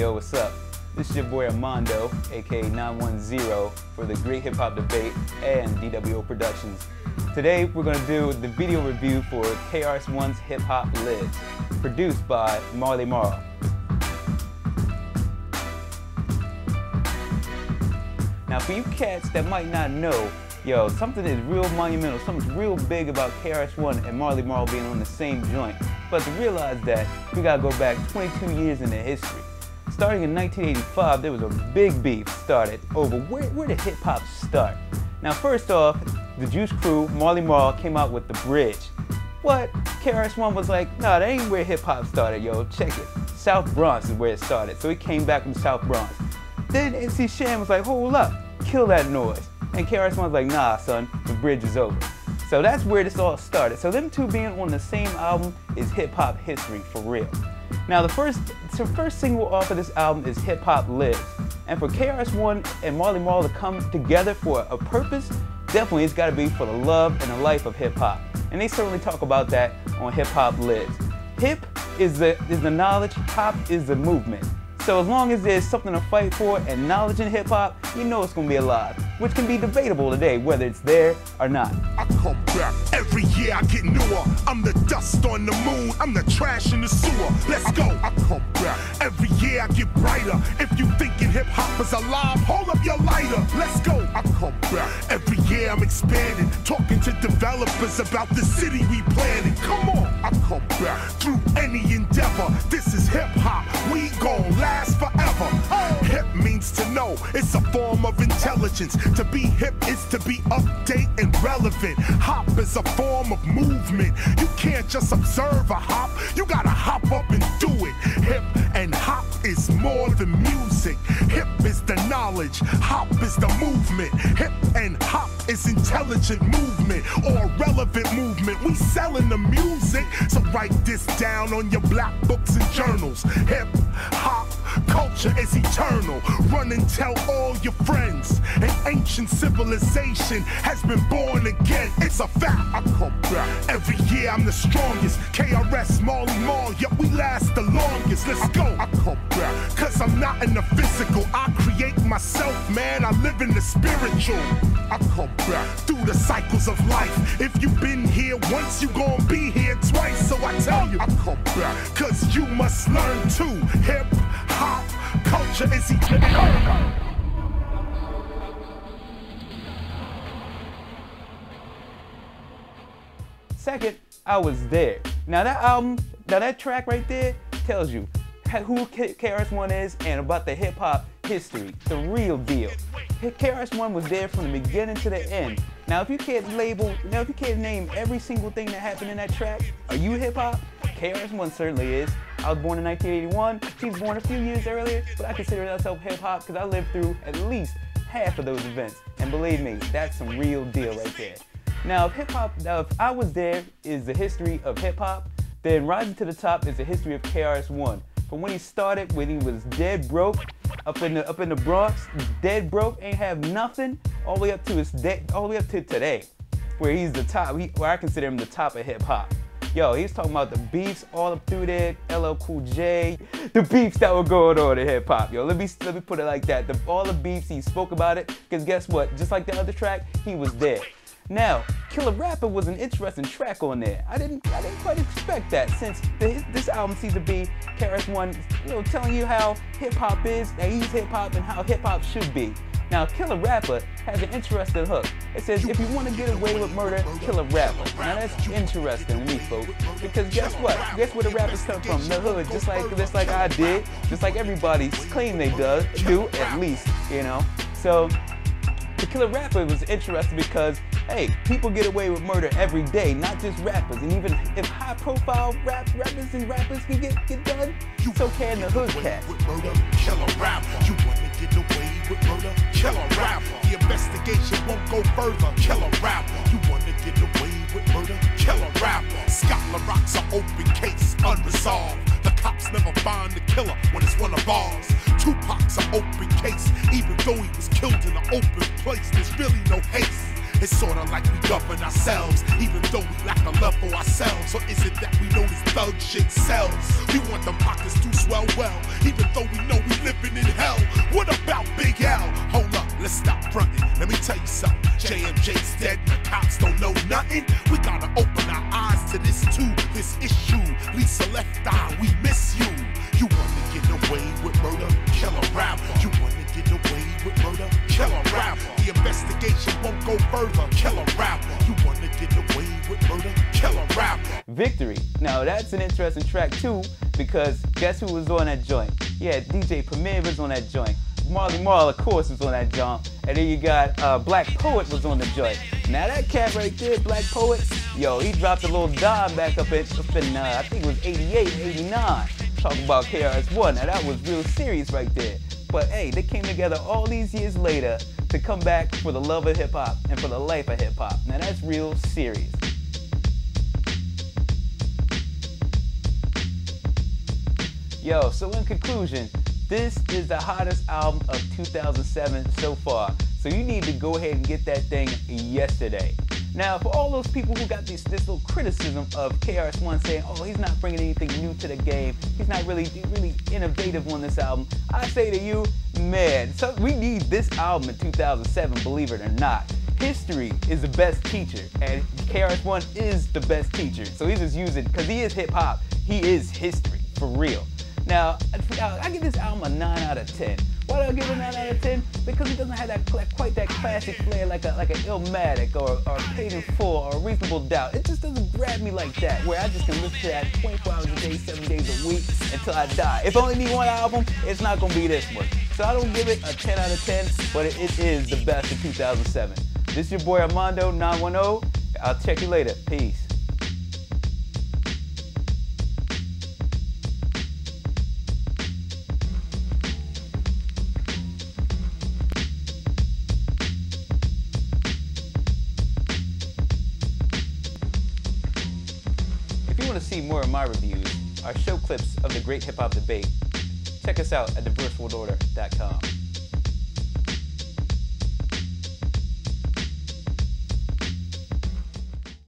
Yo, what's up? This is your boy Armando, aka 910 for the Great Hip Hop Debate and DWO Productions. Today we're going to do the video review for KRS-One's Hip Hop Lives, produced by Marley Marl. Now for you cats that might not know, yo, something is real monumental, something's real big about KRS-One and Marley Marl being on the same joint. But to realize that, we gotta go back 22 years into history. Starting in 1985, there was a big beef started over where did hip hop start. Now first off, the Juice Crew, Marley Marl, came out with the bridge. What? KRS-One was like, nah, that ain't where hip hop started, yo, check it. South Bronx is where it started, so he came back from South Bronx. Then MC Shan was like, hold up, kill that noise. And KRS-One's like, nah son, the bridge is over. So that's where this all started. So them two being on the same album is HipHop History, for real. Now the first single off of this album is Hip Hop Lives. And for KRS-One and Marley Marl to come together for a purpose, definitely it's gotta be for the love and the life of hip hop. And they certainly talk about that on Hip Hop Lives. Hip is the knowledge, hop is the movement. So as long as there's something to fight for and knowledge in hip hop, you know it's gonna be alive, which can be debatable today, whether it's there or not. I come back every year, I get newer. I'm the dust on the moon, I'm the trash in the sewer. Let's go. I come back every year, I get brighter. If you thinking hip hop is alive, hold up your lighter. Let's go. I come back every year, I'm expanding, talking to developers about the city we planning. Come on. I come back through any endeavor. This is hip hop. We gon' last forever. Hip means to know, it's a form of intelligence. To be hip is to be update and relevant. Hop is a form of movement. You can't just observe a hop, you gotta hop up and do it. Hip and hop is more than music. Hip is the knowledge, hop is the movement. Hip and hop is intelligent movement or relevant movement. We selling the music, so write this down on your black books and journals. Hip hop culture is eternal. Run and tell all your friends. An ancient civilization has been born again. It's a fact. I come back every year, I'm the strongest. KRS, Marley Marl, yet we last the longest. Let's go. I come back cause I'm not in the physical, I create myself, man. I live in the spiritual. I come back through the cycles of life. If you've been here once, you gon' be here twice. So I tell you, I come back cause you must learn too. Hip hop culture is eternal. Second, I Was There. Now that album, that track right there tells you who KRS-One is and about the hip hop history, the real deal. KRS-One was there from the beginning to the end. Now if you can't name every single thing that happened in that track, are you hip hop? KRS-One certainly is. I was born in 1981, he was born a few years earlier, but I consider myself hip hop because I lived through at least half of those events. And believe me, that's some real deal right there. Now if I Was There is the history of hip hop, then Rising to the Top is the history of KRS-One. From when he started, when he was dead broke, up in the Bronx, dead broke, ain't have nothing, all the way up to today, where he's the top, where I consider him the top of hip hop. Yo, he's talking about the beefs all up through there, LL Cool J, the beefs that were going on in hip hop. Yo, let me put it like that. All the beefs, he spoke about it, because guess what? Just like the other track, he was there. Now, Killer Rapper was an interesting track on there. I didn't quite expect that, since this album seems to be KRS-One, telling you how hip hop is, that he's hip hop and how hip hop should be. Now, Killer Rapper has an interesting hook. It says, if you want to get away with murder, kill a rapper. Now that's interesting to me, folks, because guess what? Guess where the rappers come from? The hood, just like I did, just like everybody claim they do, at least, So, the Killer Rapper was interesting because, hey, people get away with murder every day, not just rappers. And even if high-profile rappers can get done, so can the hood cat. Killer rapper, you wanna get away with murder? Killer rapper, the investigation won't go further. Killer rapper, you wanna get away with murder? Killer rapper, Scotland rocks an open case, unresolved. The cops never find the killer when it's one of ours. Tupac's an open case, even though he was killed in an open place. There's really no haste. It's sorta like we govern ourselves, even though we lack a love for ourselves. Or is it that we know this thug shit sells? We want the pockets to swell well, even though we know we investigation won't go further. Kill a rapper. You wanna get away with murder? Kill a rapper. Victory. Now that's an interesting track too, because guess who was on that joint? Yeah, DJ Premier was on that joint. Marley Marl, of course, was on that joint. And then you got Black Poet was on the joint. Now that cat right there, Black Poet, yo, he dropped a little dime back up in I think it was 88, 89. Talking about KRS-One. Now that was real serious right there. But hey, they came together all these years later to come back for the love of hip-hop and for the life of hip-hop. Now that's real serious. Yo, so in conclusion, this is the hottest album of 2007 so far. So you need to go ahead and get that thing yesterday. Now, for all those people who got this little criticism of KRS-One saying, oh, he's not bringing anything new to the game, he's not really innovative on this album, I say to you, man, so we need this album in 2007, believe it or not. History is the best teacher, and KRS-One is the best teacher. So he's just using, because he is hip-hop, he is history, for real. Now, I give this album a 9 out of 10. Why do I give it a 9 out of 10? Because it doesn't have that quite that classic flair like an Illmatic or Paid in Full or Reasonable Doubt. It just doesn't grab me like that, where I just can listen to that 24 hours a day, 7 days a week until I die. If I only need one album, it's not going to be this one. So I don't give it a 10 out of 10, but it is the best of 2007. This is your boy Armando 910. I'll check you later. Peace. If you want to see more of my reviews, our show clips of the great hip-hop debate, check us out at diverseworldorder.com.